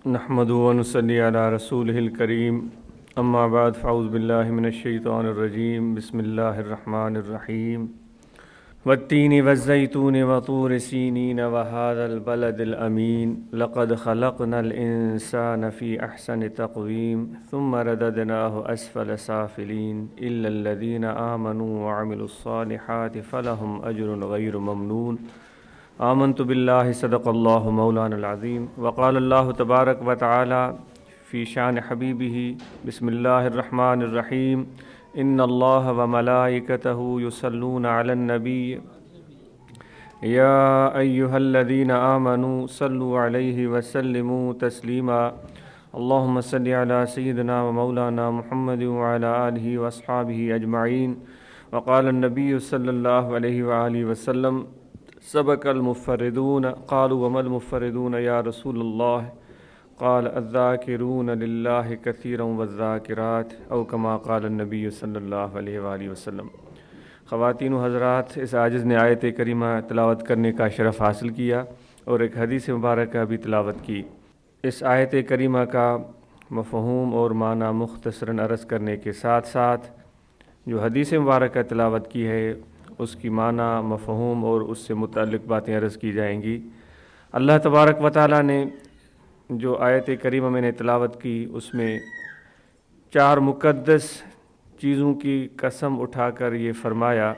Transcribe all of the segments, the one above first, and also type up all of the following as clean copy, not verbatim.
نحمدہ و نصلی علی رسولہ الکریم اما بعد فاعوذ باللہ من الشیطان الرجیم بسم اللہ الرحمن الرحیم والتین والزیتون وطور سینین وهذا البلد الامین لقد خلقنا الانسان فی احسن تقویم ثم رددناه اسفل سافلین الا الذین آمنوا وعملوا الصالحات فلهم اجر غیر ممنون آمنت باللہ صدق اللہ مولانا العظیم وقال اللہ تبارک و تعالی فی شان حبیبہ بسم اللہ الرحمن الرحیم ان اللہ وملائکتہ یصلون علی النبی یا ایہا الذین آمنوا صلوا علیہ وسلموا تسلیما اللہم صل علی سیدنا و مولانا محمد وعلی آلہ واصحابہ اجمعین وقال النبی صلی اللہ علیہ وآلہ وسلم سبق المفردون قالوا وما المفردون یا رسول اللہ قال الذاکرون للہ کثیرا والذاکرات او کما قال النبی صلی اللہ علیہ وآلہ وسلم۔ خواتین و حضرات، اس عاجز نے آیت کریمہ تلاوت کرنے کا شرف حاصل کیا اور ایک حدیث مبارکہ بھی تلاوت کی۔ اس آیت کریمہ کا مفہوم اور معنی مختصراً عرض کرنے کے ساتھ ساتھ جو حدیث مبارکہ تلاوت کی ہے اس کی معنی، مفہوم اور اس سے متعلق باتیں عرض کی جائیں گی۔ اللہ تبارک و تعالیٰ نے جو آیت کریمہ میں نے تلاوت کی اس میں 4 مقدس چیزوں کی قسم اٹھا کر یہ فرمایا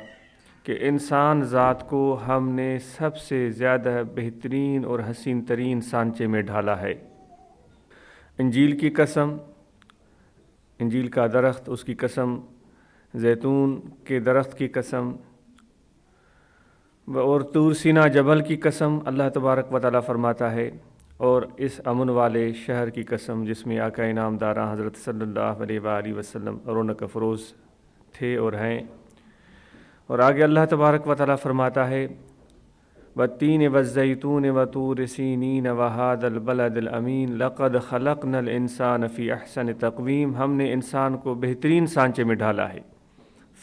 کہ انسان ذات کو ہم نے سب سے زیادہ بہترین اور حسین ترین سانچے میں ڈھالا ہے۔ انجیل کی قسم، انجیل کا درخت، اس کی قسم، زیتون کے درخت کی قسم اور طور سینا جبل کی قسم اللہ تبارک و تعالیٰ فرماتا ہے، اور اس امن والے شہر کی قسم جس میں آقا انعامدارہ حضرت صلی اللہ علیہ وآلہ وسلم رونق افروز تھے اور ہیں۔ اور آگے اللہ تبارک و تعالیٰ فرماتا ہے والتین والزیتون وطور سینین وهذا البلد الامین لقد خلقنا الانسان فی احسن تقویم، ہم نے انسان کو بہترین سانچے میں ڈھالا ہے۔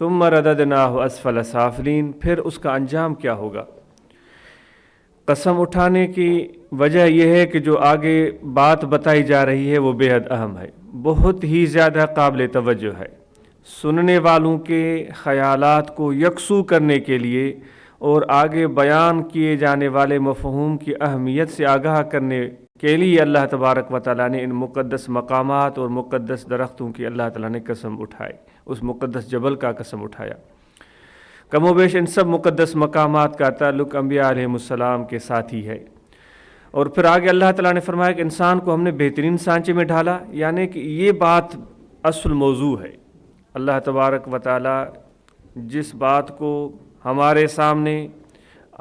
ثم رددناہ اسفل سافلین، پھر اس کا انجام کیا ہوگا؟ قسم اٹھانے کی وجہ یہ ہے کہ جو آگے بات بتائی جا رہی ہے وہ بے حد اہم ہے، بہت ہی زیادہ قابل توجہ ہے۔ سننے والوں کے خیالات کو یکسو کرنے کے لیے اور آگے بیان کیے جانے والے مفہوم کی اہمیت سے آگاہ کرنے کے لیے اللہ تبارک و تعالیٰ نے ان مقدس مقامات اور مقدس درختوں کی اللہ تعالیٰ نے قسم اٹھائی، اس مقدس جبل کا قسم اٹھایا۔ کم و بیش ان سب مقدس مقامات کا تعلق انبیاء علیہ السلام کے ساتھ ہی ہے۔ اور پھر آگے اللہ تعالیٰ نے فرمایا کہ انسان کو ہم نے بہترین سانچے میں ڈھالا، یعنی کہ یہ بات اصل موضوع ہے۔ اللہ تبارک و تعالیٰ جس بات کو ہمارے سامنے،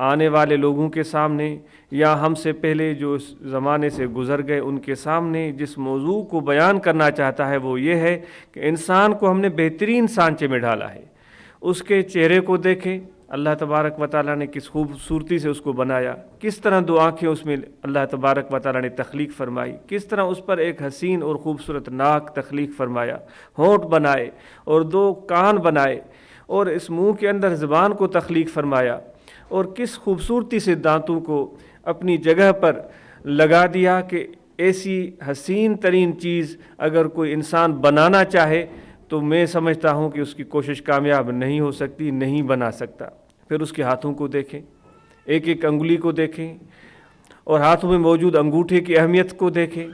آنے والے لوگوں کے سامنے یا ہم سے پہلے جو اس زمانے سے گزر گئے ان کے سامنے جس موضوع کو بیان کرنا چاہتا ہے وہ یہ ہے کہ انسان کو ہم نے بہترین سانچے میں ڈھالا ہے۔ اس کے چہرے کو دیکھیں، اللہ تبارک و تعالیٰ نے کس خوبصورتی سے اس کو بنایا، کس طرح 2 آنکھیں اس میں اللہ تبارک و تعالیٰ نے تخلیق فرمائی، کس طرح اس پر ایک حسین اور خوبصورت ناک تخلیق فرمایا، ہونٹ بنائے اور 2 کان بنائے اور اس منہ کے اندر زبان کو تخلیق فرمایا، اور کس خوبصورتی سے دانتوں کو اپنی جگہ پر لگا دیا کہ ایسی حسین ترین چیز اگر کوئی انسان بنانا چاہے تو میں سمجھتا ہوں کہ اس کی کوشش کامیاب نہیں ہو سکتی، نہیں بنا سکتا۔ پھر اس کے ہاتھوں کو دیکھیں، ایک ایک انگلی کو دیکھیں اور ہاتھوں میں موجود انگوٹھے کی اہمیت کو دیکھیں،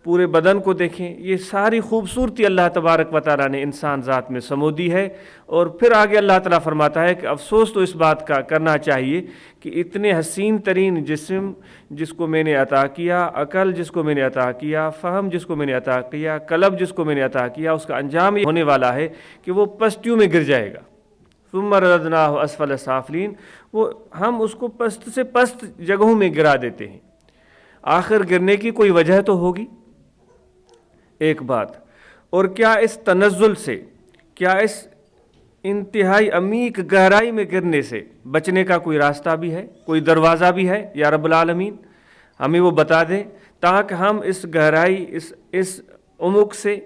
پورے بدن کو دیکھیں، یہ ساری خوبصورتی اللہ تبارک و تعالیٰ نے انسان ذات میں سمو دی ہے۔ اور پھر آگے اللہ تعالیٰ فرماتا ہے کہ افسوس تو اس بات کا کرنا چاہیے کہ اتنے حسین ترین جسم جس کو میں نے عطا کیا، عقل جس کو میں نے عطا کیا، فہم جس کو میں نے عطا کیا، قلب جس کو میں نے عطا کیا، اس کا انجام یہ ہونے والا ہے کہ وہ پستیوں میں گر جائے گا۔ ثم رددناہ اسفل سافلین، وہ ہم اس کو پست سے پست جگہوں میں گرا دیتے ہیں۔ آخر گرنے کی کوئی وجہ تو ہوگی، ایک بات۔ اور کیا اس تنزل سے، کیا اس انتہائی عمیق گہرائی میں گرنے سے بچنے کا کوئی راستہ بھی ہے، کوئی دروازہ بھی ہے؟ یا رب العالمین ہمیں وہ بتا دیں تاکہ ہم اس گہرائی، اس عمق سے،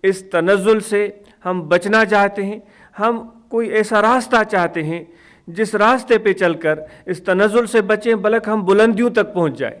اس تنزل سے ہم بچنا چاہتے ہیں، ہم کوئی ایسا راستہ چاہتے ہیں جس راستے پہ چل کر اس تنزل سے بچیں بلکہ ہم بلندیوں تک پہنچ جائیں۔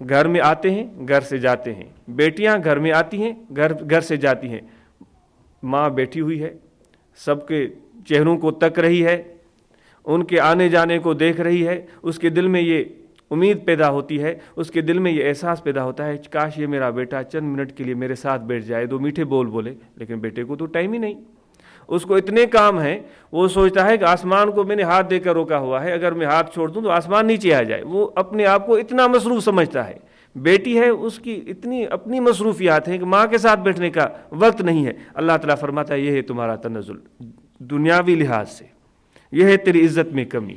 گھر میں آتے ہیں گھر سے جاتے ہیں، بیٹیاں گھر میں آتی ہیں گھر سے جاتی ہیں، ماں بیٹھی ہوئی ہے، سب کے چہروں کو تک رہی ہے، ان کے آنے جانے کو دیکھ رہی ہے، اس کے دل میں یہ امید پیدا ہوتی ہے، اس کے دل میں یہ احساس پیدا ہوتا ہے کاش یہ میرا بیٹا چند منٹ کے لیے میرے ساتھ بیٹھ جائے، دو میٹھے بول بولے، لیکن بیٹے کو تو ٹائم ہی نہیں، اس کو اتنے کام ہیں، وہ سوچتا ہے کہ آسمان کو میں نے ہاتھ دے کر روکا ہوا ہے، اگر میں ہاتھ چھوڑ دوں تو آسمان نیچے آ جائے، وہ اپنے آپ کو اتنا مصروف سمجھتا ہے۔ بیٹی ہے، اس کی اتنی اپنی مصروفیات ہیں کہ ماں کے ساتھ بیٹھنے کا وقت نہیں ہے۔ اللہ تعالیٰ فرماتا ہے یہ ہے تمہارا تنزل دنیاوی لحاظ سے، یہ ہے تیری عزت میں کمی،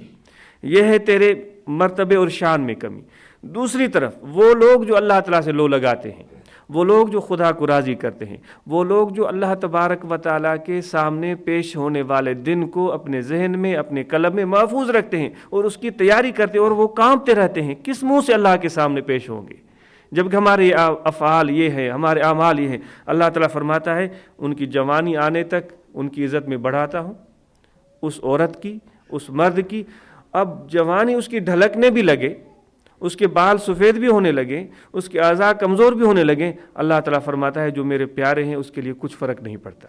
یہ ہے تیرے مرتبے اور شان میں کمی۔ دوسری طرف وہ لوگ جو اللہ تعالیٰ سے لو لگاتے ہیں، وہ لوگ جو خدا کو راضی کرتے ہیں، وہ لوگ جو اللہ تبارک و تعالیٰ کے سامنے پیش ہونے والے دن کو اپنے ذہن میں اپنے قلب میں محفوظ رکھتے ہیں اور اس کی تیاری کرتے ہیں، اور وہ کانپتے رہتے ہیں کس منہ سے اللہ کے سامنے پیش ہوں گے، جبکہ ہمارے افعال یہ ہیں، ہمارے اعمال یہ ہیں۔ اللہ تعالیٰ فرماتا ہے ان کی جوانی آنے تک ان کی عزت میں بڑھاتا ہوں، اس عورت کی، اس مرد کی۔ اب جوانی اس کی ڈھلکنے بھی لگے، اس کے بال سفید بھی ہونے لگے، اس کے اعضاء کمزور بھی ہونے لگے، اللہ تعالیٰ فرماتا ہے جو میرے پیارے ہیں اس کے لیے کچھ فرق نہیں پڑتا۔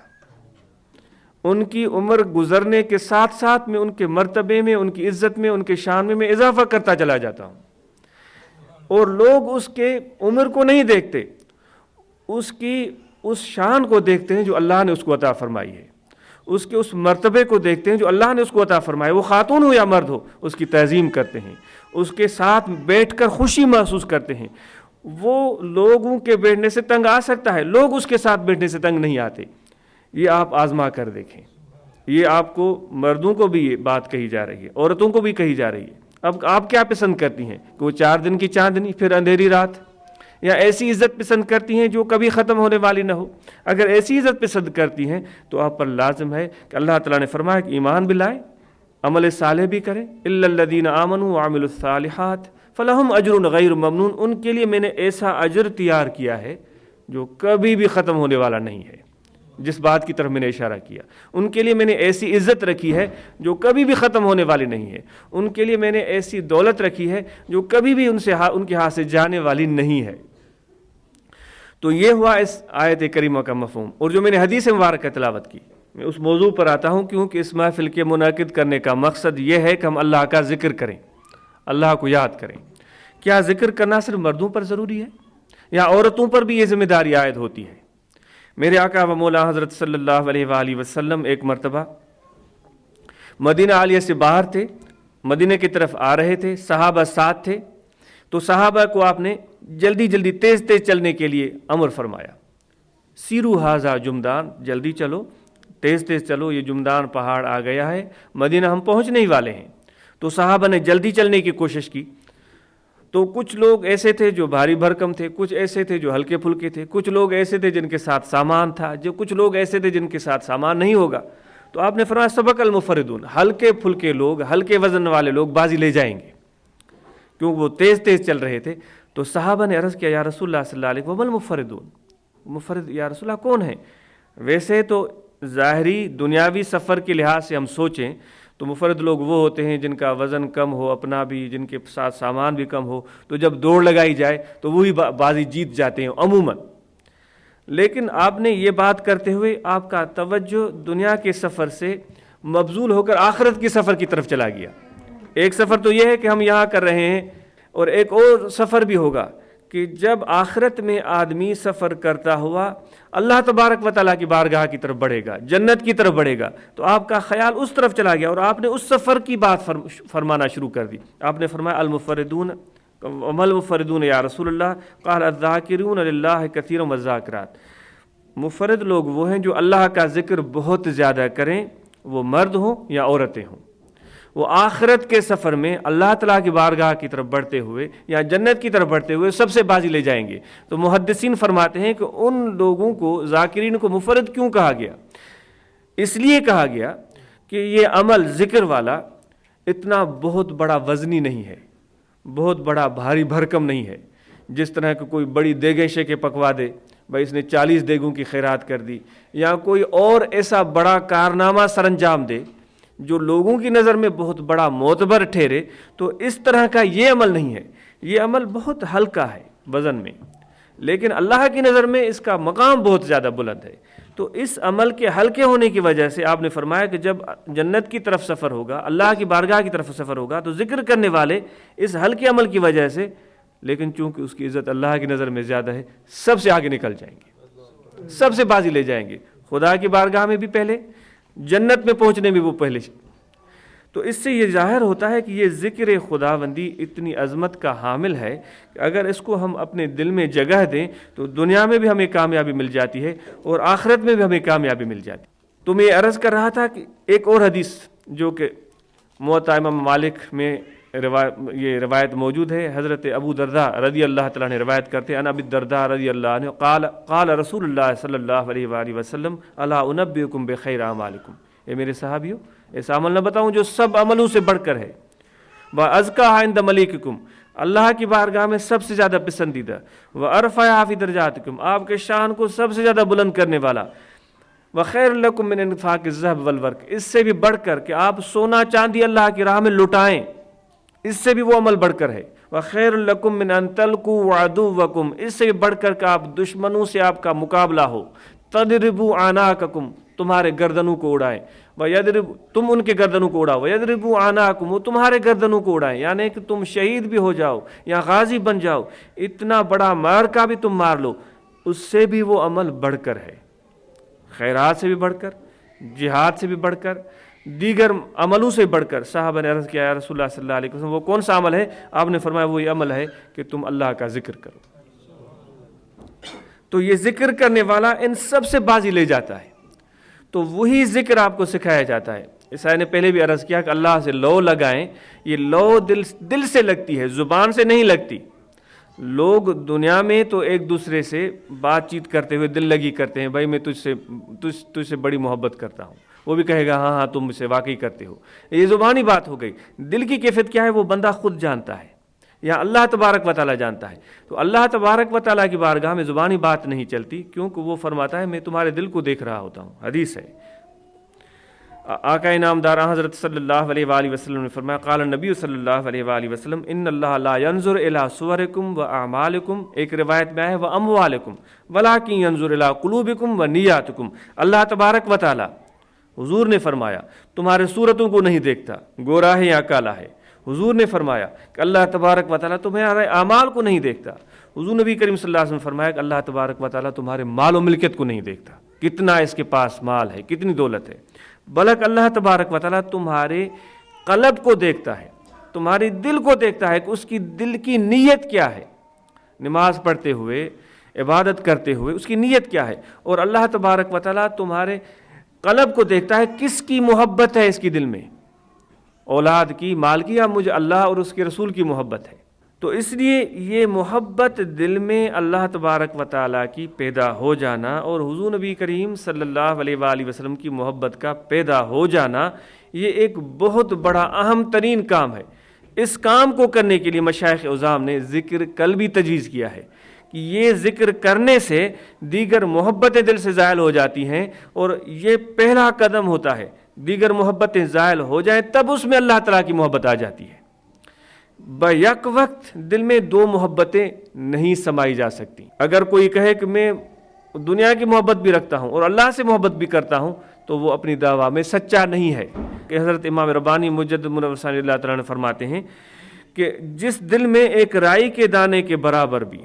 ان کی عمر گزرنے کے ساتھ ساتھ میں ان کے مرتبے میں، ان کی عزت میں، ان کے شان میں اضافہ کرتا چلا جاتا ہوں، اور لوگ اس کے عمر کو نہیں دیکھتے، اس کی اس شان کو دیکھتے ہیں جو اللہ نے اس کو عطا فرمائی ہے، اس کے اس مرتبے کو دیکھتے ہیں جو اللہ نے اس کو عطا فرمایا، وہ خاتون ہو یا مرد ہو، اس کی تعظیم کرتے ہیں، اس کے ساتھ بیٹھ کر خوشی محسوس کرتے ہیں۔ وہ لوگوں کے بیٹھنے سے تنگ آ سکتا ہے، لوگ اس کے ساتھ بیٹھنے سے تنگ نہیں آتے۔ یہ آپ آزما کر دیکھیں، یہ آپ کو مردوں کو بھی یہ بات کہی جا رہی ہے، عورتوں کو بھی کہی جا رہی ہے۔ اب آپ کیا پسند کرتی ہیں کہ وہ 4 دن کی چاندنی پھر اندھیری رات، یا ایسی عزت پسند کرتی ہیں جو کبھی ختم ہونے والی نہ ہو؟ اگر ایسی عزت پسند کرتی ہیں تو آپ پر لازم ہے کہ اللہ تعالیٰ نے فرمایا کہ ایمان بھی لائیں، عمل صالح بھی کریں، الا الذین آمنوا وعملوا الصالحات فلہم اجر غیر ممنون، ان کے لیے میں نے ایسا اجر تیار کیا ہے جو کبھی بھی ختم ہونے والا نہیں ہے۔ جس بات کی طرف میں نے اشارہ کیا، ان کے لیے میں نے ایسی عزت رکھی ہے جو کبھی بھی ختم ہونے والی نہیں ہے، ان کے لیے میں نے ایسی دولت رکھی ہے جو کبھی بھی ان کے ہاتھ سے جانے والی نہیں ہے۔ تو یہ ہوا اس آیت کریمہ کا مفہوم۔ اور جو میں نے حدیث مبارکہ تلاوت کی، میں اس موضوع پر آتا ہوں کیونکہ اس محفل کے منعقد کرنے کا مقصد یہ ہے کہ ہم اللہ کا ذکر کریں، اللہ کو یاد کریں۔ کیا ذکر کرنا صرف مردوں پر ضروری ہے یا عورتوں پر بھی یہ ذمہ داری عائد ہوتی ہے؟ میرے آقا و مولا حضرت صلی اللہ علیہ وآلہ وسلم ایک مرتبہ مدینہ عالیہ سے باہر تھے، مدینہ کی طرف آ رہے تھے، صحابہ ساتھ تھے، تو صحابہ کو آپ نے جلدی جلدی تیز تیز چلنے کے لیے امر فرمایا، سیرو ھذا جمدان، جلدی چلو، تیز تیز چلو، یہ جمدان پہاڑ آ گیا ہے، مدینہ ہم پہنچنے ہی والے ہیں۔ تو صحابہ نے جلدی چلنے کی کوشش کی، تو کچھ لوگ ایسے تھے جو بھاری بھرکم تھے، کچھ ایسے تھے جو ہلکے پھلکے تھے، کچھ لوگ ایسے تھے جن کے ساتھ سامان تھا، کچھ لوگ ایسے تھے جن کے ساتھ سامان نہیں ہوگا۔ تو آپ نے فرمایا سبق المفردون، ہلکے پھلکے لوگ، ہلکے وزن والے لوگ بازی لے جائیں گے، کیونکہ وہ تیز تیز چل رہے تھے۔ تو صحابہ نے عرض کیا یا رسول اللہ صلی اللہ علیہ وسلم المفردون، مفرد یا رسول اللہ کون ہیں؟ ویسے تو ظاہری دنیاوی سفر کے لحاظ سے ہم سوچیں تو مفرد لوگ وہ ہوتے ہیں جن کا وزن کم ہو، اپنا بھی، جن کے ساتھ سامان بھی کم ہو، تو جب دوڑ لگائی جائے تو وہی بازی جیت جاتے ہیں عموماً۔ لیکن آپ نے یہ بات کرتے ہوئے آپ کا توجہ دنیا کے سفر سے مبذول ہو کر آخرت کے سفر کی طرف چلا گیا۔ ایک سفر تو یہ ہے کہ ہم یہاں کر رہے ہیں، اور ایک اور سفر بھی ہوگا کہ جب آخرت میں آدمی سفر کرتا ہوا اللہ تبارک و تعالیٰ کی بارگاہ کی طرف بڑھے گا، جنت کی طرف بڑھے گا، تو آپ کا خیال اس طرف چلا گیا اور آپ نے اس سفر کی بات فرمانا شروع کر دی۔ آپ نے فرمایا المفردون وما المفردون یا رسول اللہ، قال الذاکرون للہ کثیرا والذاکرات، مفرد لوگ وہ ہیں جو اللہ کا ذکر بہت زیادہ کریں، وہ مرد ہوں یا عورتیں ہوں۔ وہ آخرت کے سفر میں اللہ تعالیٰ کی بارگاہ کی طرف بڑھتے ہوئے یا جنت کی طرف بڑھتے ہوئے سب سے بازی لے جائیں گے۔ تو محدثین فرماتے ہیں کہ ان لوگوں کو، ذاکرین کو مفرد کیوں کہا گیا؟ اس لیے کہا گیا کہ یہ عمل ذکر والا اتنا بہت بڑا وزنی نہیں ہے، بہت بڑا بھاری بھرکم نہیں ہے، جس طرح کہ کوئی بڑی دیگیں شیکیں پکوا دے، بھائی اس نے 40 دیگوں کی خیرات کر دی، یا کوئی اور ایسا بڑا کارنامہ سر انجام دے جو لوگوں کی نظر میں بہت بڑا معتبر ٹھہرے۔ تو اس طرح کا یہ عمل نہیں ہے، یہ عمل بہت ہلکا ہے وزن میں، لیکن اللہ کی نظر میں اس کا مقام بہت زیادہ بلند ہے۔ تو اس عمل کے ہلکے ہونے کی وجہ سے آپ نے فرمایا کہ جب جنت کی طرف سفر ہوگا، اللہ کی بارگاہ کی طرف سفر ہوگا، تو ذکر کرنے والے اس ہلکے عمل کی وجہ سے، لیکن چونکہ اس کی عزت اللہ کی نظر میں زیادہ ہے، سب سے آگے نکل جائیں گے، سب سے بازی لے جائیں گے، خدا کی بارگاہ میں بھی پہلے، جنت میں پہنچنے میں وہ پہلے۔ تو اس سے یہ ظاہر ہوتا ہے کہ یہ ذکر خداوندی اتنی عظمت کا حامل ہے کہ اگر اس کو ہم اپنے دل میں جگہ دیں تو دنیا میں بھی ہمیں کامیابی مل جاتی ہے اور آخرت میں بھی ہمیں کامیابی مل جاتی ہے۔ تو میں یہ عرض کر رہا تھا کہ ایک اور حدیث جو کہ موطا امام مالک میں یہ روایت موجود ہے، حضرت ابو درداء رضی اللہ تعالیٰ نے روایت کرتے ہیں، ان ابی الدرداء رضی اللہ عنہ قال رسول اللہ صلی اللہ علیہ وآلہ وسلم الا انبئکم بخیر اعمالکم، اے میرے صحابیوں، ایسا عمل نہ بتاؤں جو سب عملوں سے بڑھ کر ہے، وَأَزْكَاهَا عِنْدَ مَلِيكِكُمْ، اللہ کی بارگاہ میں سب سے زیادہ پسندیدہ، وَأَرْفَعَهَا فِي دَرَجَاتِكُمْ، آپ کے شان کو سب سے زیادہ بلند کرنے والا، وَخَيْرٌ لَكُمْ مِنْ إِنْفَاقِ الذَّهَبِ وَالْوَرْقِ، اس سے بھی بڑھ کر کہ آپ سونا چاندی اللہ کی راہ میں لٹائیں، اس سے بھی وہ عمل بڑھ کر ہے، وَخَيْرٌ لَكُمْ مِنْ أَنْ تَلْقُوا عَدُوَّكُمْ، اس سے بھی بڑھ کر کہ آپ دشمنوں سے آپ کا مقابلہ ہو، تَضْرِبُوا أَعْنَاقَكُمْ، تمہارے گردنوں کو اڑائیں، تم ان کے گردنوں کو اڑاؤ، وَيَضْرِبُوا أَعْنَاقَكُمْ، وہ تمہارے گردنوں کو اڑائیں، یعنی کہ تم شہید بھی ہو جاؤ یا غازی بن جاؤ، اتنا بڑا معرکہ بھی تم مار لو، اس سے بھی وہ عمل بڑھ کر ہے، خیرات سے بھی بڑھ کر، جہاد سے بھی بڑھ کر، دیگر عملوں سے بڑھ کر۔ صحابہ نے عرض کیا یا رسول اللہ صلی اللہ علیہ وسلم وہ کون سا عمل ہے؟ آپ نے فرمایا وہ یہ عمل ہے کہ تم اللہ کا ذکر کرو۔ تو یہ ذکر کرنے والا ان سب سے بازی لے جاتا ہے، تو وہی ذکر آپ کو سکھایا جاتا ہے۔ عیسائی نے پہلے بھی عرض کیا کہ اللہ سے لو لگائیں، یہ لو دل سے لگتی ہے، زبان سے نہیں لگتی۔ لوگ دنیا میں تو ایک دوسرے سے بات چیت کرتے ہوئے دل لگی کرتے ہیں، بھائی میں تجھ سے بڑی محبت کرتا ہوں، وہ بھی کہے گا ہاں ہاں تم مجھ سے واقعی کرتے ہو، یہ زبانی بات ہو گئی۔ دل کی کیفیت کیا ہے وہ بندہ خود جانتا ہے، یا اللہ تبارک و تعالیٰ جانتا ہے۔ تو اللہ تبارک و تعالیٰ کی بارگاہ میں زبانی بات نہیں چلتی، کیونکہ وہ فرماتا ہے میں تمہارے دل کو دیکھ رہا ہوتا ہوں۔ حدیث ہے، آقا انعامدار حضرت صلی اللہ علیہ وآلہ وسلم نے فرمایا قال النبی صلی اللہ علیہ وآلہ وسلم ان اللہ لا ينظر الى صورکم واعمالکم، ایک روایت میں ہے واموالکم ولکن ينظر الى قلوبکم ونیاتکم، اللہ تبارک و تعالیٰ حضور نے فرمایا تمہارے صورتوں کو نہیں دیکھتا، گورا ہے یا کالا ہے۔ حضور نے فرمایا کہ اللہ تبارک و تعالیٰ تمہارے اعمال کو نہیں دیکھتا۔ حضور نبی کریم صلی اللہ علیہ وسلم نے فرمایا کہ اللہ تبارک و تعالیٰ تمہارے مال و ملکت کو نہیں دیکھتا، کتنا اس کے پاس مال ہے، کتنی دولت ہے، بلکہ اللہ تبارک و تعالیٰ تمہارے قلب کو دیکھتا ہے، تمہاری دل کو دیکھتا ہے کہ اس کی دل کی نیت کیا ہے، نماز پڑھتے ہوئے، عبادت کرتے ہوئے اس کی نیت کیا ہے۔ اور اللہ تبارک و تعالیٰ تمہارے قلب کو دیکھتا ہے کس کی محبت ہے اس کی دل میں، اولاد کی، مال کی، یا مجھے اللہ اور اس کے رسول کی محبت ہے۔ تو اس لیے یہ محبت دل میں اللہ تبارک و تعالیٰ کی پیدا ہو جانا اور حضور نبی کریم صلی اللہ علیہ وآلہ وسلم کی محبت کا پیدا ہو جانا، یہ ایک بہت بڑا اہم ترین کام ہے۔ اس کام کو کرنے کے لیے مشائخ عظام نے ذکر قلبی تجویز کیا ہے کہ یہ ذکر کرنے سے دیگر محبتیں دل سے زائل ہو جاتی ہیں، اور یہ پہلا قدم ہوتا ہے، دیگر محبتیں زائل ہو جائیں تب اس میں اللہ تعالیٰ کی محبت آ جاتی ہے۔ بیک وقت دل میں دو محبتیں نہیں سمائی جا سکتی۔ اگر کوئی کہے کہ میں دنیا کی محبت بھی رکھتا ہوں اور اللہ سے محبت بھی کرتا ہوں تو وہ اپنی دعویٰ میں سچا نہیں ہے۔ کہ حضرت امام ربانی مجدد منور ثانی اللہ تعالیٰ نے فرماتے ہیں کہ جس دل میں ایک رائی کے دانے کے برابر بھی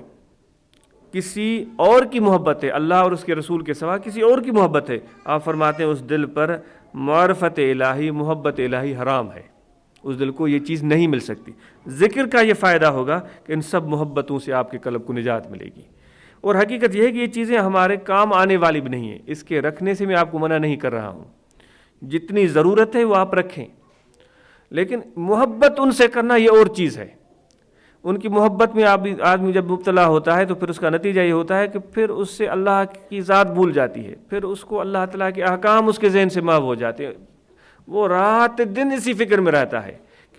کسی اور کی محبت ہے، اللہ اور اس کے رسول کے سوا کسی اور کی محبت ہے، آپ فرماتے ہیں اس دل پر معرفت الہی، محبت الہی حرام ہے، اس دل کو یہ چیز نہیں مل سکتی۔ ذکر کا یہ فائدہ ہوگا کہ ان سب محبتوں سے آپ کے قلب کو نجات ملے گی۔ اور حقیقت یہ ہے کہ یہ چیزیں ہمارے کام آنے والی بھی نہیں ہیں، اس کے رکھنے سے میں آپ کو منع نہیں کر رہا ہوں، جتنی ضرورت ہے وہ آپ رکھیں، لیکن محبت ان سے کرنا یہ اور چیز ہے۔ ان کی محبت میں آدمی جب مبتلا ہوتا ہے تو پھر اس کا نتیجہ یہ ہوتا ہے کہ پھر اس سے اللہ کی ذات بھول جاتی ہے، پھر اس کو اللہ تعالیٰ کے احکام اس کے ذہن سے محو ہو جاتے ہیں، وہ رات دن اسی فکر میں رہتا ہے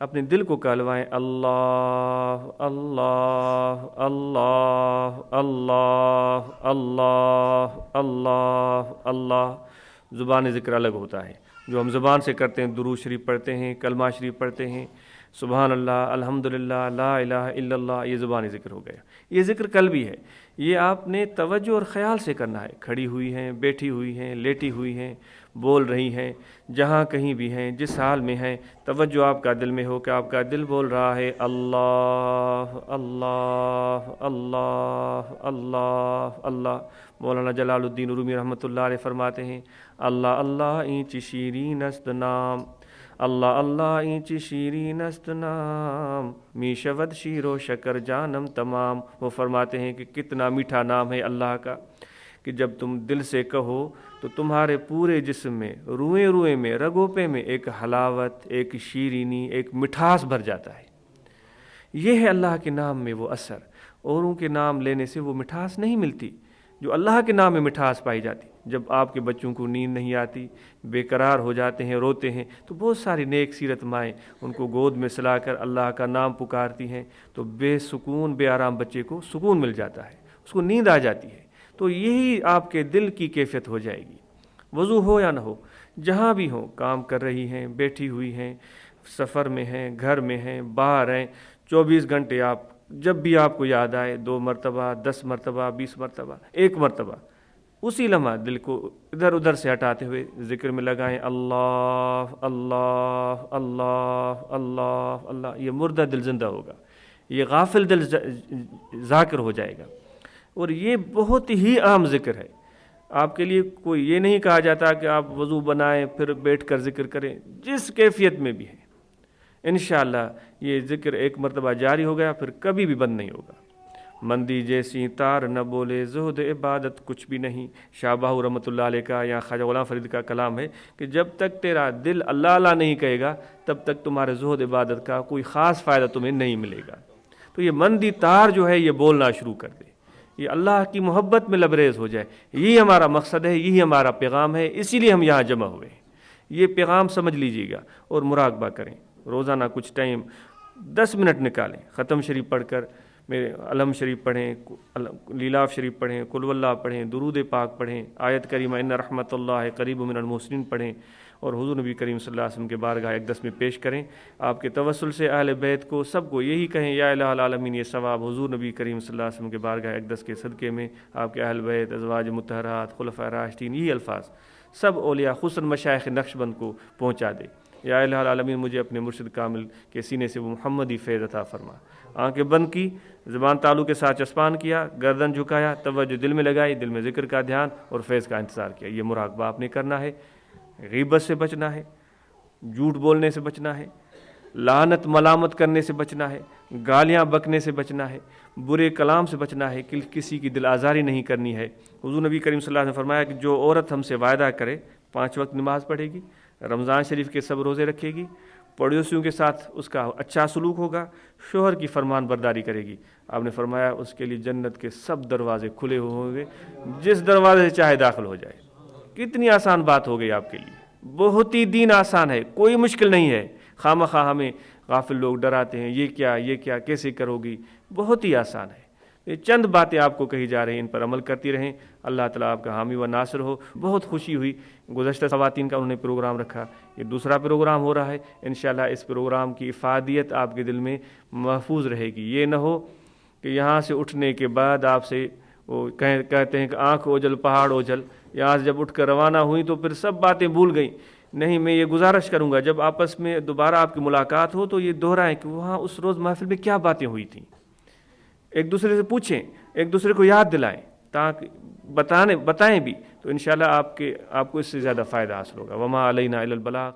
اپنے دل کو کہلوائیں اللہ اللہ اللہ اللہ اللہ اللہ اللہ۔ زبان ذکر الگ ہوتا ہے، جو ہم زبان سے کرتے ہیں، درود شریف پڑھتے ہیں، کلمہ شریف پڑھتے ہیں، سبحان اللہ، الحمدللہ، لا الہ الا اللہ، یہ زبان ذکر ہو گیا۔ یہ ذکر قلبی ہے، یہ آپ نے توجہ اور خیال سے کرنا ہے۔ کھڑی ہوئی ہیں، بیٹھی ہوئی ہیں، لیٹی ہوئی ہیں، بول رہی ہیں، جہاں کہیں بھی ہیں، جس حال میں ہیں، توجہ آپ کا دل میں ہو کہ آپ کا دل بول رہا ہے اللہ اللہ اللہ اللہ اللہ۔ مولانا جلال الدین رومی رحمۃ اللہ علیہ فرماتے ہیں اللہ اللہ اینچ شیرین است نام، اللہ اللہ اینچ شیرین است نام، می شود شیر و شکر جانم تمام۔ وہ فرماتے ہیں کہ کتنا میٹھا نام ہے اللہ کا کہ جب تم دل سے کہو تو تمہارے پورے جسم میں، روئیں روئیں میں، رگوپے میں ایک حلاوت، ایک شیرینی، ایک مٹھاس بھر جاتا ہے۔ یہ ہے اللہ کے نام میں وہ اثر۔ اوروں کے نام لینے سے وہ مٹھاس نہیں ملتی جو اللہ کے نام میں مٹھاس پائی جاتی۔ جب آپ کے بچوں کو نیند نہیں آتی، بے قرار ہو جاتے ہیں، روتے ہیں، تو بہت ساری نیک سیرت مائیں ان کو گود میں سلا کر اللہ کا نام پکارتی ہیں، تو بے سکون، بے آرام بچے کو سکون مل جاتا ہے، اس کو نیند آ جاتی ہے۔ تو یہی آپ کے دل کی کیفیت ہو جائے گی، وضو ہو یا نہ ہو، جہاں بھی ہوں، کام کر رہی ہیں، بیٹھی ہوئی ہیں، سفر میں ہیں، گھر میں ہیں، باہر ہیں، 24 گھنٹے آپ جب بھی آپ کو یاد آئے، 2 مرتبہ، 10 مرتبہ، 20 مرتبہ، 1 مرتبہ، اسی لمحہ دل کو ادھر ادھر سے ہٹاتے ہوئے ذکر میں لگائیں اللہ اللہ اللہ اللہ اللہ۔ یہ مردہ دل زندہ ہوگا، یہ غافل دل ذاکر ہو جائے گا۔ اور یہ بہت ہی عام ذکر ہے، آپ کے لیے کوئی یہ نہیں کہا جاتا کہ آپ وضو بنائیں پھر بیٹھ کر ذکر کریں، جس کیفیت میں بھی ہے انشاءاللہ یہ ذکر 1 مرتبہ جاری ہو گیا پھر کبھی بھی بند نہیں ہوگا۔ مندی جیسی تار نہ بولے زہد عبادت کچھ بھی نہیں، شاہ بہو رحمۃ اللہ علیہ کا یا خواجہ غلام فرید کا کلام ہے کہ جب تک تیرا دل اللہ اللہ نہیں کہے گا تب تک تمہارے زہد عبادت کا کوئی خاص فائدہ تمہیں نہیں ملے گا۔ تو یہ مندی تار جو ہے یہ بولنا شروع کر دے، یہ اللہ کی محبت میں لبریز ہو جائے، یہی ہمارا مقصد ہے، یہی ہمارا پیغام ہے، اسی لیے ہم یہاں جمع ہوئے ہیں۔ یہ پیغام سمجھ لیجیے گا اور مراقبہ کریں، روزانہ کچھ ٹائم 10 منٹ نکالیں، ختم شریف پڑھ کر، میرے علم شریف پڑھیں، لیلاف شریف پڑھیں، قل واللہ پڑھیں، درود پاک پڑھیں، آیت کریمہ ان رحمت اللہ قریب من المحسنین پڑھیں، اور حضور نبی کریم صلی اللہ علیہ وسلم کے بارگاہ اقدس میں پیش کریں۔ آپ کے توسل سے اہل بیت کو سب کو یہی کہیں یا الہ العالمین، یہ ثواب حضور نبی کریم صلی اللہ علیہ وسلم کے بارگاہ اقدس کے صدقے میں آپ کے اہل بیت، ازواج مطہرات، خلفاء راشدین، یہی الفاظ سب اولیاء خصوصاً مشائخ نقشبند کو پہنچا دے۔ یا الہ العالمین مجھے اپنے مرشد کامل کے سینے سے وہ محمدی فیض عطا فرما۔ آنکھیں بند کی، زبان تالو کے ساتھ چسپان کیا، گردن جھکایا، توجہ دل میں لگائی، دل میں ذکر کا دھیان اور فیض کا انتظار کیا۔ یہ مراقبہ آپ نے کرنا ہے، غیبت سے بچنا ہے، جھوٹ بولنے سے بچنا ہے، لعنت ملامت کرنے سے بچنا ہے، گالیاں بکنے سے بچنا ہے، برے کلام سے بچنا ہے، کسی کی دل آزاری نہیں کرنی ہے۔ حضور نبی کریم صلی اللہ علیہ وسلم نے فرمایا کہ جو عورت ہم سے وعدہ کرے 5 وقت نماز پڑھے گی، رمضان شریف کے سب روزے رکھے گی، پڑوسیوں کے ساتھ اس کا اچھا سلوک ہوگا، شوہر کی فرمان برداری کرے گی، آپ نے فرمایا اس کے لیے جنت کے سب دروازے کھلے ہوں گے، جس دروازے سے چاہے داخل ہو جائے۔ کتنی آسان بات ہو گئی آپ کے لیے، بہت ہی دین آسان ہے، کوئی مشکل نہیں ہے۔ خواہ ہمیں غافل لوگ ڈراتے ہیں، یہ کیا کیسے کرو گی، بہت ہی آسان ہے۔ یہ چند باتیں آپ کو کہی جا رہی ہیں، ان پر عمل کرتی رہیں، اللہ تعالیٰ آپ کا حامی و ناصر ہو۔ بہت خوشی ہوئی، گزشتہ خواتین کا انہوں نے پروگرام رکھا، یہ دوسرا پروگرام ہو رہا ہے، انشاءاللہ اس پروگرام کی افادیت آپ کے دل میں محفوظ رہے گی۔ یہ نہ ہو کہ یہاں سے اٹھنے کے بعد آپ سے وہ کہتے ہیں کہ آنکھ اوجل پہاڑ اوجل، یہاں سے جب اٹھ کر روانہ ہوئی تو پھر سب باتیں بھول گئیں۔ نہیں، میں یہ گزارش کروں گا جب آپس میں دوبارہ آپ کی ملاقات ہو تو یہ دہرائیں کہ وہاں اس روز محفل میں کیا باتیں ہوئی تھیں، ایک دوسرے سے پوچھیں، ایک دوسرے کو یاد دلائیں، تاکہ بتائیں بھی، تو انشاءاللہ آپ کو اس سے زیادہ فائدہ حاصل ہوگا۔ وما علینا الا البلاغ۔